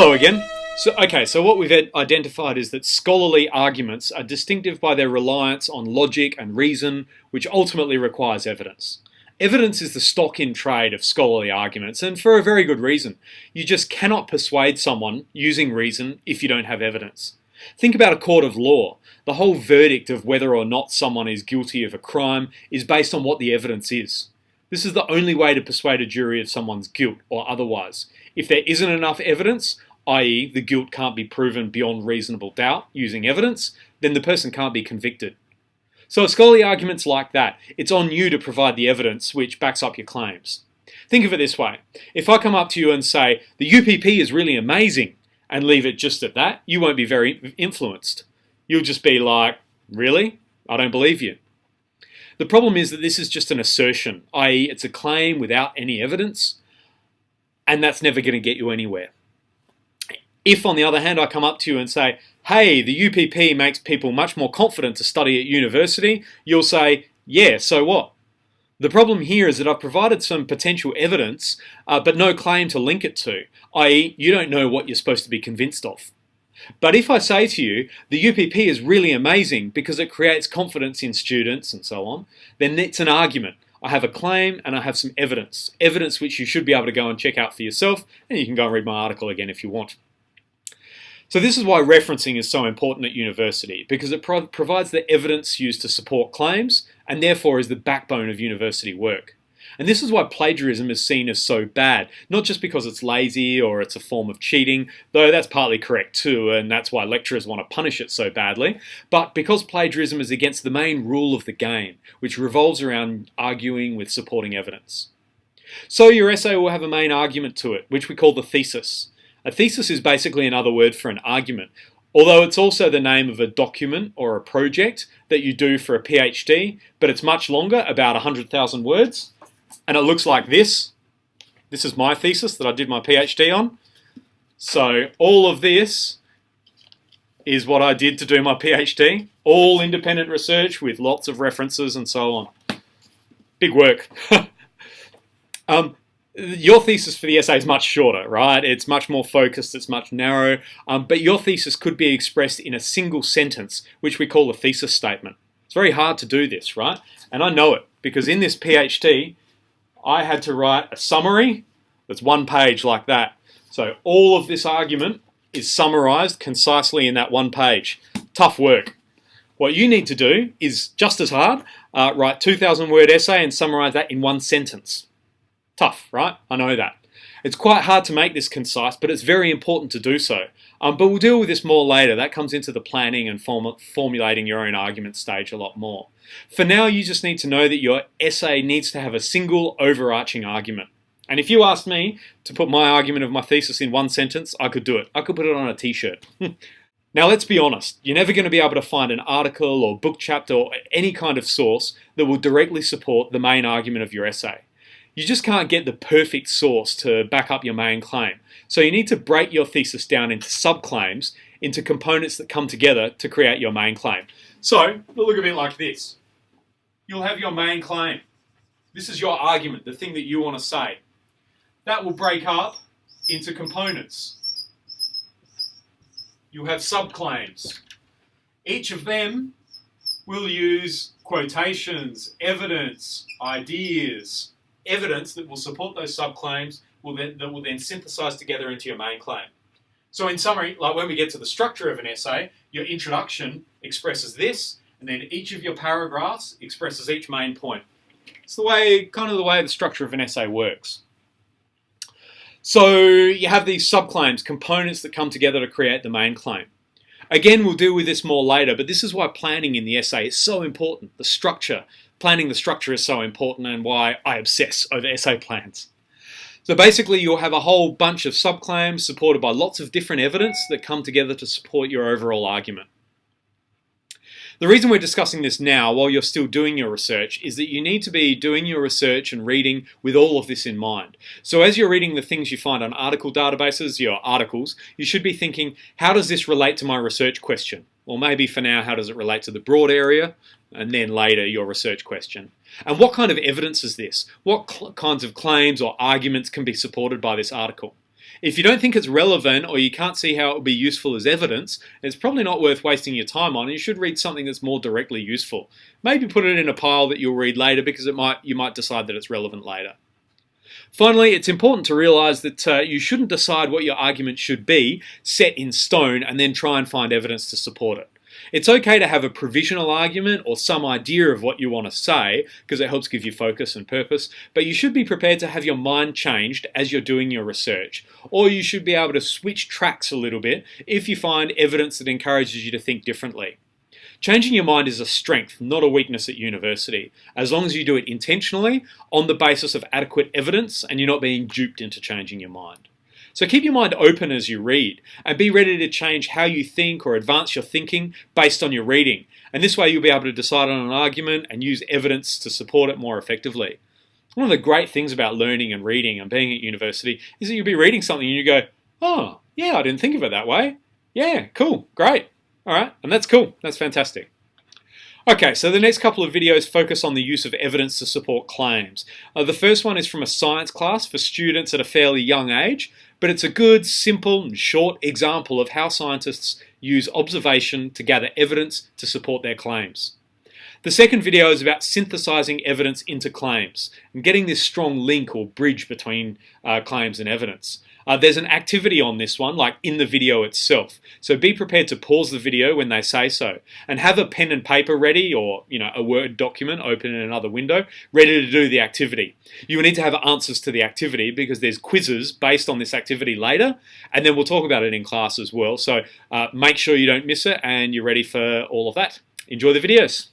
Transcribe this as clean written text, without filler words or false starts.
Hello again. So what we've identified is that scholarly arguments are distinctive by their reliance on logic and reason, which ultimately requires evidence. Evidence is the stock in trade of scholarly arguments, and for a very good reason. You just cannot persuade someone using reason if you don't have evidence. Think about a court of law. The whole verdict of whether or not someone is guilty of a crime is based on what the evidence is. This is the only way to persuade a jury of someone's guilt or otherwise. If there isn't enough evidence, i.e. the guilt can't be proven beyond reasonable doubt using evidence, then the person can't be convicted. So a scholarly argument's like that. It's on you to provide the evidence which backs up your claims. Think of it this way. If I come up to you and say, the UPP is really amazing, and leave it just at that, you won't be very influenced. You'll just be like, really? I don't believe you. The problem is that this is just an assertion, i.e. it's a claim without any evidence, and that's never going to get you anywhere. If, on the other hand, I come up to you and say, hey, the UPP makes people much more confident to study at university, you'll say, yeah, so what? The problem here is that I've provided some potential evidence, but no claim to link it to, i.e. you don't know what you're supposed to be convinced of. But if I say to you, the UPP is really amazing because it creates confidence in students and so on, then it's an argument. I have a claim and I have some evidence. Evidence which you should be able to go and check out for yourself, and you can go and read my article again if you want. So this is why referencing is so important at university, because it provides the evidence used to support claims, and therefore is the backbone of university work. And this is why plagiarism is seen as so bad, not just because it's lazy or it's a form of cheating, though that's partly correct too, and that's why lecturers want to punish it so badly, but because plagiarism is against the main rule of the game, which revolves around arguing with supporting evidence. So your essay will have a main argument to it, which we call the thesis. A thesis is basically another word for an argument, although it's also the name of a document or a project that you do for a PhD, but it's much longer, about 100,000 words. And it looks like this. This is my thesis that I did my PhD on. So all of this is what I did to do my PhD. All independent research with lots of references and so on. Big work. Your thesis for the essay is much shorter, right? It's much more focused, it's much narrow, but your thesis could be expressed in a single sentence, which we call a thesis statement. It's very hard to do this, right? And I know it, because in this PhD, I had to write a summary that's one page like that. So all of this argument is summarized concisely in that one page. Tough work. What you need to do is just as hard, write 2,000 word essay and summarize that in one sentence. Tough, right? I know that. It's quite hard to make this concise, but it's very important to do so. But we'll deal with this more later. That comes into the planning and formulating your own argument stage a lot more. For now, you just need to know that your essay needs to have a single overarching argument. And if you asked me to put my argument of my thesis in one sentence, I could do it. I could put it on a t-shirt. Now, let's be honest. You're never going to be able to find an article or book chapter or any kind of source that will directly support the main argument of your essay. You just can't get the perfect source to back up your main claim. So you need to break your thesis down into subclaims, into components that come together to create your main claim. So it'll look a bit like this. You'll have your main claim. This is your argument, the thing that you want to say. That will break up into components. You'll have subclaims. Each of them will use quotations, evidence, ideas, evidence that will support those subclaims that will then synthesize together into your main claim. So in summary, like when we get to the structure of an essay, your introduction expresses this, and then each of your paragraphs expresses each main point. It's the way the structure of an essay works. So you have these subclaims, components that come together to create the main claim. Again, we'll deal with this more later, but this is why planning in the essay is so important. The structure. Planning the structure is so important, and why I obsess over essay plans. So basically, you'll have a whole bunch of subclaims supported by lots of different evidence that come together to support your overall argument. The reason we're discussing this now, while you're still doing your research, is that you need to be doing your research and reading with all of this in mind. So as you're reading the things you find on article databases, your articles, you should be thinking, how does this relate to my research question? Or maybe for now, how does it relate to the broad area? And then later, your research question. And what kind of evidence is this? What kinds of claims or arguments can be supported by this article? If you don't think it's relevant or you can't see how it will be useful as evidence, it's probably not worth wasting your time on. You should read something that's more directly useful. Maybe put it in a pile that you'll read later because you might decide that it's relevant later. Finally, it's important to realise that you shouldn't decide what your argument should be set in stone and then try and find evidence to support it. It's okay to have a provisional argument or some idea of what you want to say because it helps give you focus and purpose, but you should be prepared to have your mind changed as you're doing your research, or you should be able to switch tracks a little bit if you find evidence that encourages you to think differently. Changing your mind is a strength, not a weakness at university, as long as you do it intentionally on the basis of adequate evidence and you're not being duped into changing your mind. So keep your mind open as you read and be ready to change how you think or advance your thinking based on your reading. And this way you'll be able to decide on an argument and use evidence to support it more effectively. One of the great things about learning and reading and being at university is that you'll be reading something and you go, oh, yeah, I didn't think of it that way. Yeah, cool, great. All right, and that's cool. That's fantastic. Okay, so the next couple of videos focus on the use of evidence to support claims. The first one is from a science class for students at a fairly young age, but it's a good, simple and short example of how scientists use observation to gather evidence to support their claims. The second video is about synthesizing evidence into claims and getting this strong link or bridge between claims and evidence. There's an activity on this one, like in the video itself. So be prepared to pause the video when they say so, and have a pen and paper ready, or a Word document open in another window, ready to do the activity. You will need to have answers to the activity because there's quizzes based on this activity later, and then we'll talk about it in class as well. So make sure you don't miss it and you're ready for all of that. Enjoy the videos.